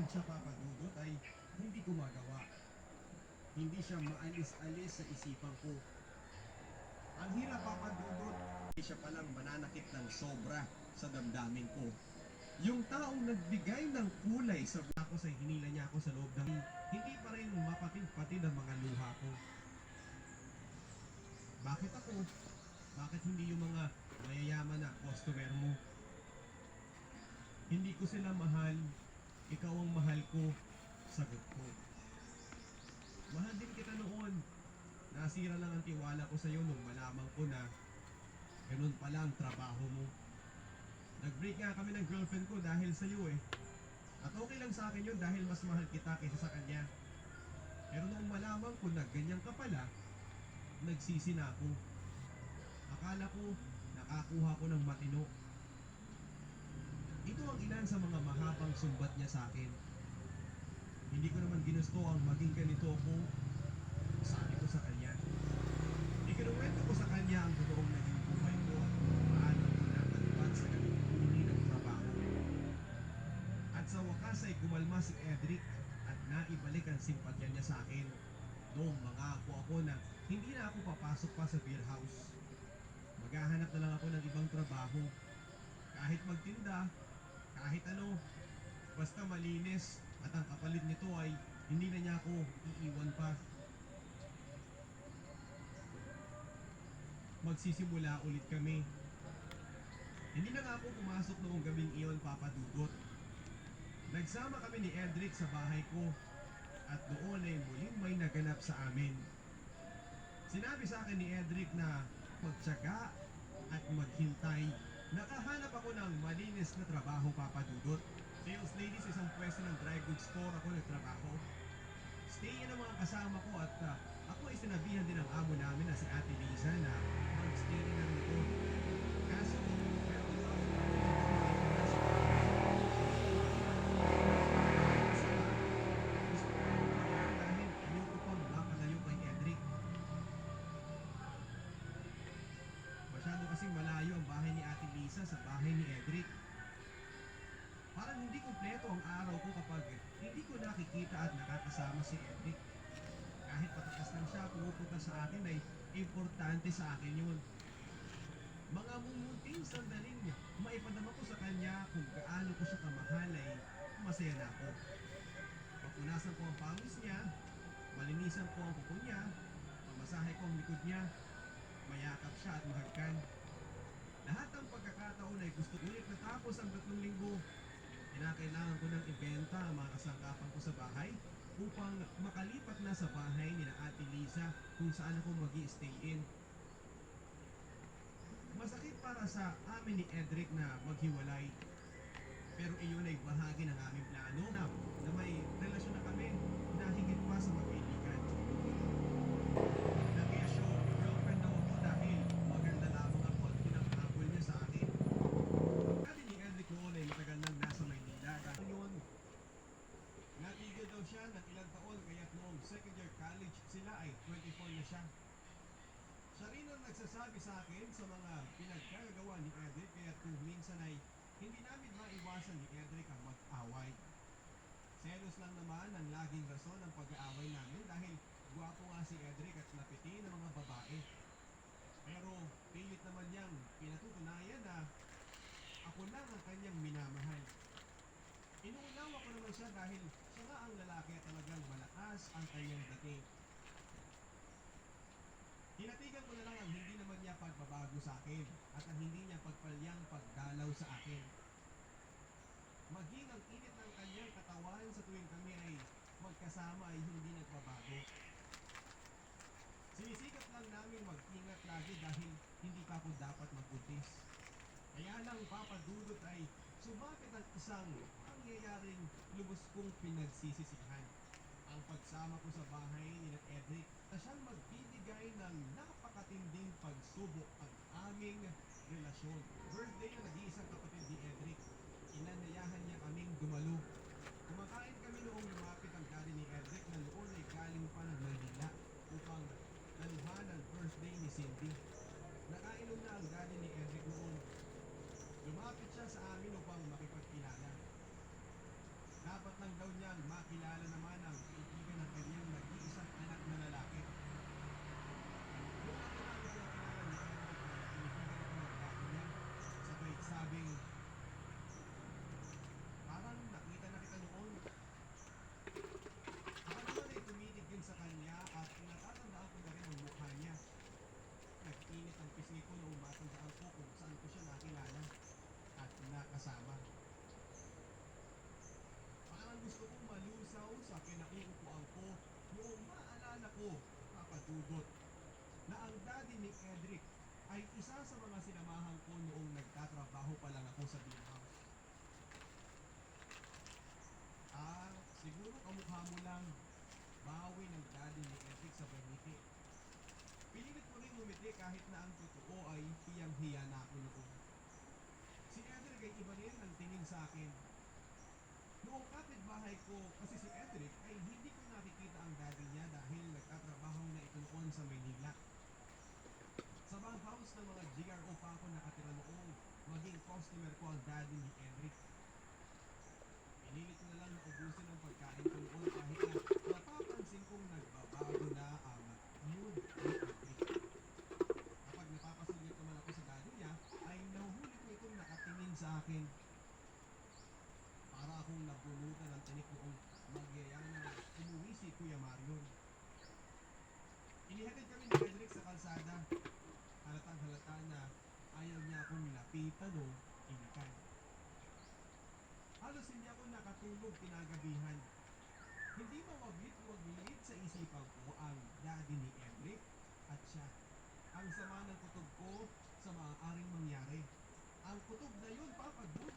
siya papadudot ay hindi ko magawa. Hindi siya maalis-alis sa isipan ko. Ang hirap papadudot, hindi siya palang mananakit ng sobra sa damdamin ko. Yung taong nagbigay ng kulay sa ako sa hinila niya ako sa loob ng hindi pa rin mapatid-patid ang mga luha ko. Bakit ako? Bakit hindi yung mga mayayaman na customer mo? Hindi ko sila mahal, ikaw ang mahal ko, sagot ko. Mahal din kita noon. Nasira lang ang tiwala ko sa iyo nung malaman ko na ganun pala ang trabaho mo. Nag-break nga kami ng girlfriend ko dahil sa iyo eh. At okay lang sa akin yun dahil mas mahal kita kaysa sa kanya. Pero nung malaman ko na ganyan ka pala, nagsisi na ako. Akala ko nakakuha ko ng matino. Ito ang ilan sa mga mahabang sumbat niya sa akin. Hindi ko naman ginusto ang maging ganito ako. Sabi ko sa kanya. Ikinuwento ko sa kanya ang totoong naging buhay ko at paano ko nakalipad sa ganung uri ng trabaho. At sa wakas ay kumalma si Edric at naibalik ang simpatya niya sa akin. Noong mangako ako na hindi na ako papasok pa sa beer house. Maghahanap na lang ako ng ibang trabaho. Kahit magtinda, kahit ano, basta malinis at ang kapalit nito ay hindi na niya ako iiwan pa. Magsisimula ulit kami. Hindi na nga ako pumasok noong gabing iyon, Papa Dudot. Nagsama kami ni Edric sa bahay ko at doon ay muling may naganap sa amin. Sinabi sa akin ni Edric na magtiyaga at maghintay. Nakahanap ako ng malinis na trabaho, Papa Dudot. Sales lady sa isang pwesto ng dry goods store ako nagtrabaho. Stay in ang mga kasama ko at ako ay sinabihan din ng amo namin na si Ate Liza na mag-stay na rin ako. Kaso, meron pa ako dahil ayoko pang makalayo kay Edric. Masyado kasing malayo ang bahay ni Ate Liza sa bahay ni Edric. Parang hindi kumpleto ang araw ko kapag hindi ko nakikita at nakakasama si Edric. Kahit patakas lang siya, pumupunta sa akin ay importante sa akin yun. Mga mumunting sandaling maipadama ko sa kanya kung gaano ko siya kamahal ay masaya na ako. Papunasan ko ang pawis niya, malinisan ko ang kuko niya, pamasahe ko ang likod niya, mayakap siya at mahagkan. Lahat ng pagkakataon ay gusto ulit natapos ang 3 linggo. Kinakailangan ko ng ibenta ang mga kasangkapan ko sa bahay upang makalipat na sa bahay ni Ate Liza kung saan ako mag-i-stay in. Masakit para sa amin ni Edric na maghiwalay. Pero iyon ay bahagi ng aming plano na may relasyon na kami na higit pa sa magkaibigan. Nag-i-show girlfriend daw ako dahil maganda lamang ako at pinapakabol niya sa akin. Sabi ni Edric noon ay matagal nang nasa Maynila dahil yun. Natigil daw siya ng ilang taon kaya't noong second year college sila ay 24 na siya. Siya rin ang nagsasabi sa akin sa mga pinagkagawa ni Edric kaya't kung minsan ay hindi namin maiwasan ni Edric ang mag-away. Selos lang naman ang laging rason ng pag-aaway namin dahil guwapo nga si Edric at napiti ng mga babae. Pero pilit naman niyang pinatutunayan na ako lang ang kanyang minamahal. Inuunawa ko naman siya dahil siya nga ang lalaki at talagang malakas ang kanyang dating. Tinatigan ko na lang ang hindi naman niya pagbabago sa akin at ang hindi niya pagpalyang pagdalaw sa akin. Maging ang init ng kanyang katawan sa tuwing kami ay magkasama ay hindi nagbabago. Sinisikap lang namin mag-ingat lagi dahil hindi pa ako dapat magbuntis. Kaya lang papadudot ay sumapit ang isang pangyayaring lubos kong pinagsisisihan. Ang pagsama ko sa bahay ni Edric na siyang magbibigay ng napakatinding pagsubok ang aming relasyon. Birthday na nag-iisang kapatid ni Edric. Inanayahan niya kaming dumalo. Kumakain kami noong lumapit ang daddy ni Edric na noon ay galing pa ng Manila upang taluhan ang birthday ni Cindy. Nakainom na ang daddy ni Edric noon. Lumapit siya sa amin upang makipagkilala. Dapat lang daw Edric ay isa sa mga sinamahan ko noong nagtatrabaho pa lang ako sa beer house. Ah, siguro kamukha mo lang. Bawi ng daddy ni Edric sa pagngiti. Pinilit ko rin ngumiti kahit na ang totoo ay hiyang-hiya na ako noon. Si Edric ay iba rin ang tingin sa akin. Noong kapitbahay ko kasi si Edric ay hindi ko nakikita ang daddy niya dahil nagtatrabaho na ito noon sa Maynila. Sa house ng mga GRO pa ako nakatira noong maging customer ko ang daddy ni Edric. Pinilit ko na lang na ubusin ang pagkain ko noon kahit na napapansin kong nagbabago na ang mood ni Edric. Kapag napapasulit naman ako sa daddy niya, ay nahuhuli ko itong nakatingin sa akin. Para akong nabunutan ng tinik noong magyayang na umuwi si Kuya Marion. Inihatid kami ni Edric sa kalsada. Halatang halata na ayaw niya akong lapitan o inikan. Halos hindi ako nakatulog kinagabihan. Hindi mawaglit-waglit sa isipan ko ang daddy ni Edric at siya. Ang sama ng kutob ko sa maaaring mangyari. Ang kutob na yun, papadudot